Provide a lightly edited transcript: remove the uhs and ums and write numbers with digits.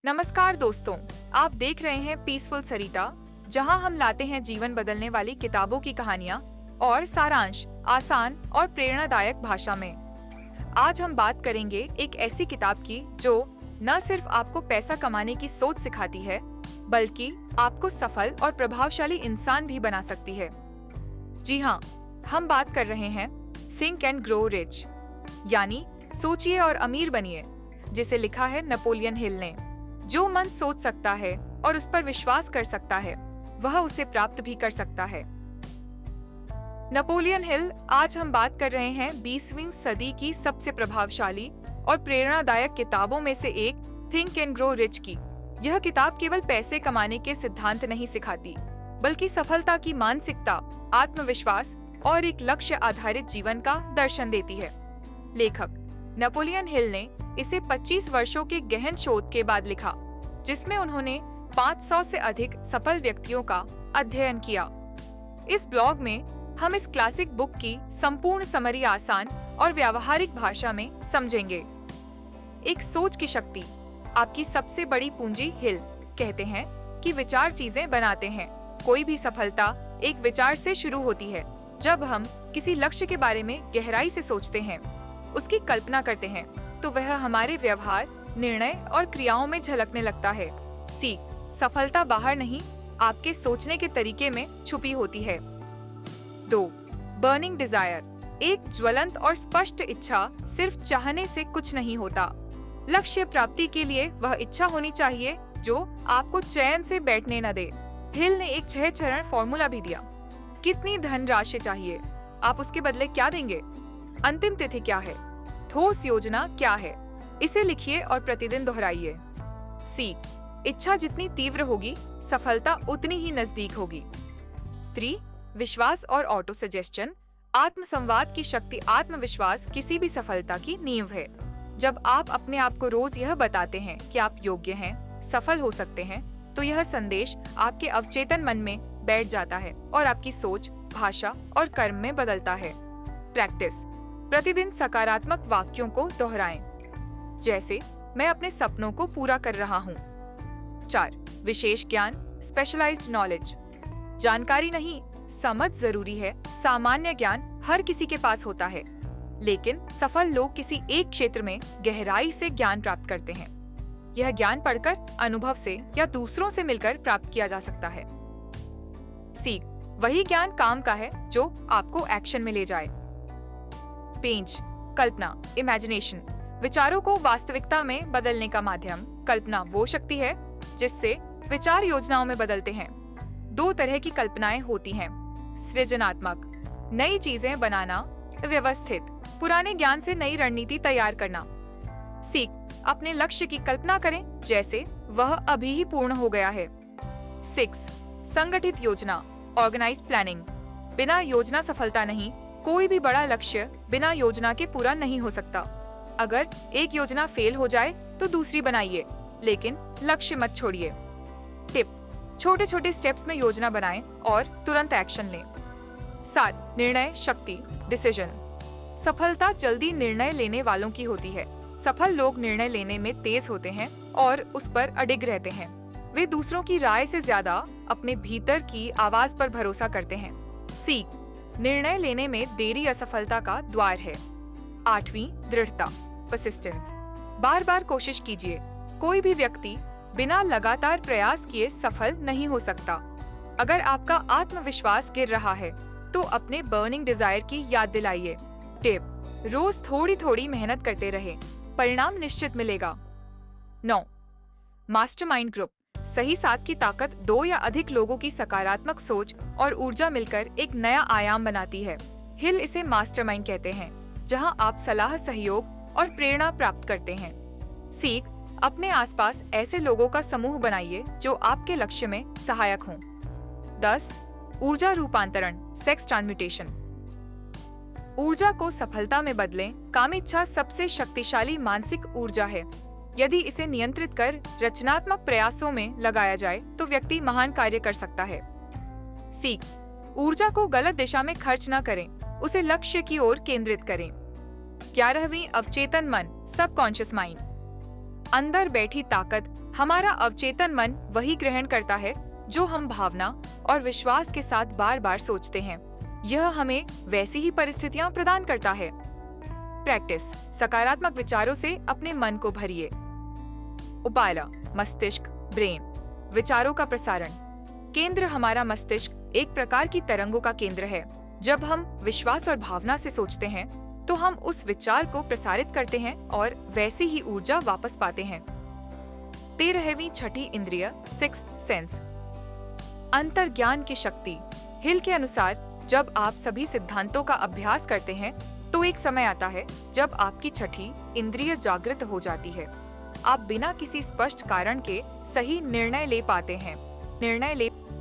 नमस्कार दोस्तों, आप देख रहे हैं पीसफुल सरिता, जहां हम लाते हैं जीवन बदलने वाली किताबों की कहानियां और सारांश आसान और प्रेरणादायक भाषा में। आज हम बात करेंगे एक ऐसी किताब की जो न सिर्फ आपको पैसा कमाने की सोच सिखाती है, बल्कि आपको सफल और प्रभावशाली इंसान भी बना सकती है। जी हाँ, हम बात कर रहे हैं थिंक एंड ग्रो रिच, यानी सोचिए और अमीर बनिए, जिसे लिखा है नेपोलियन हिल ने। जो मन सोच सकता है और उस पर विश्वास कर सकता है, वह उसे प्राप्त भी कर सकता है। Napoleon Hill. आज हम बात कर रहे हैं 20वीं सदी की सबसे प्रभावशाली और प्रेरणादायक किताबों में से एक थिंक एंड ग्रो रिच की। यह किताब केवल पैसे कमाने के सिद्धांत नहीं सिखाती, बल्कि सफलता की मानसिकता, आत्मविश्वास और एक लक्ष्य आधारित जीवन का दर्शन देती है। लेखक नेपोलियन हिल ने इसे 25 वर्षों के गहन शोध के बाद लिखा, जिसमें उन्होंने 500 से अधिक सफल व्यक्तियों का अध्ययन किया। इस ब्लॉग में हम इस क्लासिक बुक की संपूर्ण समरी आसान और व्यावहारिक भाषा में समझेंगे। एक सोच की शक्ति। आपकी सबसे बड़ी पूंजी। हिल कहते हैं कि विचार चीजें बनाते हैं। कोई भी सफलता एक विचार से शुरू होती है। जब हम किसी लक्ष्य के बारे में गहराई से सोचते हैं, उसकी कल्पना करते हैं, तो वह हमारे व्यवहार, निर्णय और क्रियाओं में झलकने लगता है। सीख। सफलता बाहर नहीं, आपके सोचने के तरीके में छुपी होती है। 2. Burning desire. एक ज्वलंत और स्पष्ट इच्छा सिर्फ चाहने से कुछ नहीं होता। लक्ष्य प्राप्ति के लिए वह इच्छा होनी चाहिए जो आपको चैन से बैठने न दे। हिल ने एक 6 चरण फॉर्मूला भी दिया। कितनी धनराशि चाहिए, आप उसके बदले क्या देंगे, अंतिम तिथि क्या है, ठोस योजना क्या है, इसे लिखिए और प्रतिदिन दोहराइए। सीख। इच्छा जितनी तीव्र होगी, सफलता उतनी ही नजदीक होगी। 3. विश्वास और ऑटो सजेशन। आत्मसंवाद की शक्ति। आत्मविश्वास किसी भी सफलता की नींव है। जब आप अपने आप को रोज यह बताते हैं कि आप योग्य हैं, सफल हो सकते हैं, तो यह संदेश आपके अवचेतन मन में बैठ जाता है और आपकी सोच, भाषा और कर्म में बदलता है। प्रैक्टिस। प्रतिदिन सकारात्मक वाक्यों को दोहराएं, जैसे मैं अपने सपनों को पूरा कर रहा हूँ। 4. विशेष ज्ञान। Specialised knowledge. जानकारी नहीं, समझ जरूरी है। सामान्य ज्ञान हर किसी के पास होता है, लेकिन सफल लोग किसी एक क्षेत्र में गहराई से ज्ञान प्राप्त करते हैं। यह ज्ञान पढ़कर, अनुभव से या दूसरों से मिलकर प्राप्त किया जा सकता है। सीख। वही ज्ञान काम का है जो आपको एक्शन में ले जाए। 5. कल्पना। इमेजिनेशन। विचारों को वास्तविकता में बदलने का माध्यम। कल्पना वो शक्ति है जिससे विचार योजनाओं में बदलते हैं। 2 तरह की कल्पनाएं होती हैं। सृजनात्मक, नई चीजें बनाना। व्यवस्थित, पुराने ज्ञान से नई रणनीति तैयार करना। सीख। अपने लक्ष्य की कल्पना करें जैसे वह अभी ही पूर्ण हो गया है। 6. संगठित योजना। Organise planning. बिना योजना सफलता नहीं। कोई भी बड़ा लक्ष्य बिना योजना के पूरा नहीं हो सकता। अगर एक योजना फेल हो जाए तो दूसरी बनाइए, लेकिन लक्ष्य मत छोड़िए। टिप। छोटे छोटे स्टेप्स में योजना बनाएं और तुरंत एक्शन लें। 7. निर्णय शक्ति। डिसीजन। सफलता जल्दी निर्णय लेने वालों की होती है। सफल लोग निर्णय लेने में तेज होते हैं और उस पर अडिग रहते हैं। वे दूसरों की राय से ज्यादा अपने भीतर की आवाज पर भरोसा करते हैं। सीख। निर्णय लेने में देरी असफलता का द्वार है। 8वीं दृढ़ता। परसिस्टेंस। बार बार कोशिश कीजिए। कोई भी व्यक्ति बिना लगातार प्रयास किए सफल नहीं हो सकता। अगर आपका आत्मविश्वास गिर रहा है, तो अपने बर्निंग डिजायर की याद दिलाइए। टिप। रोज थोड़ी थोड़ी मेहनत करते रहे, परिणाम निश्चित मिलेगा। 9. Mastermind group. सही साथ की ताकत। 2 या अधिक लोगों की सकारात्मक सोच और ऊर्जा मिलकर एक नया आयाम बनाती है। हिल इसे मास्टरमाइंड कहते हैं, जहां आप सलाह, सहयोग और प्रेरणा प्राप्त करते हैं। सीख। अपने आसपास ऐसे लोगों का समूह बनाइए जो आपके लक्ष्य में सहायक हों। 10. ऊर्जा रूपांतरण। Sex transmutation. ऊर्जा को सफलता में बदलें। कामिच्छा सबसे शक्तिशाली मानसिक ऊर्जा है। यदि इसे नियंत्रित कर रचनात्मक प्रयासों में लगाया जाए तो व्यक्ति महान कार्य कर सकता है। सीख। ऊर्जा को गलत दिशा में खर्च न करें, उसे लक्ष्य की ओर केंद्रित करें। 11वीं अवचेतन मन। Subconscious mind. अंदर बैठी ताकत हमारा अवचेतन मन वही ग्रहण करता है जो हम भावना और विश्वास के साथ बार बार सोचते हैं। यह हमें वैसी ही परिस्थितियां प्रदान करता है। प्रैक्टिस, सकारात्मक विचारों से अपने मन को भरिए। उपाय, मस्तिष्क, ब्रेन। विचारों का प्रसारण। केंद्र, हमारा मस्तिष्क एक प्रकार की तरंगों का केंद्र है। जब हम विश्वास और भावना से सोचते हैं तो हम उस विचार को प्रसारित करते हैं और वैसी ही ऊर्जा वापस पाते हैं। 13वीं छठी इंद्रिय, सिक्स्थ सेंस। अंतर्ज्ञान की शक्ति। हिल के अनुसार जब आप सभी सिद्धांतों का अभ्यास करते हैं तो एक समय आता है जब आपकी छठी इंद्रिय जागृत हो जाती है। आप बिना किसी स्पष्ट कारण के सही निर्णय ले पाते हैं। निर्णय ले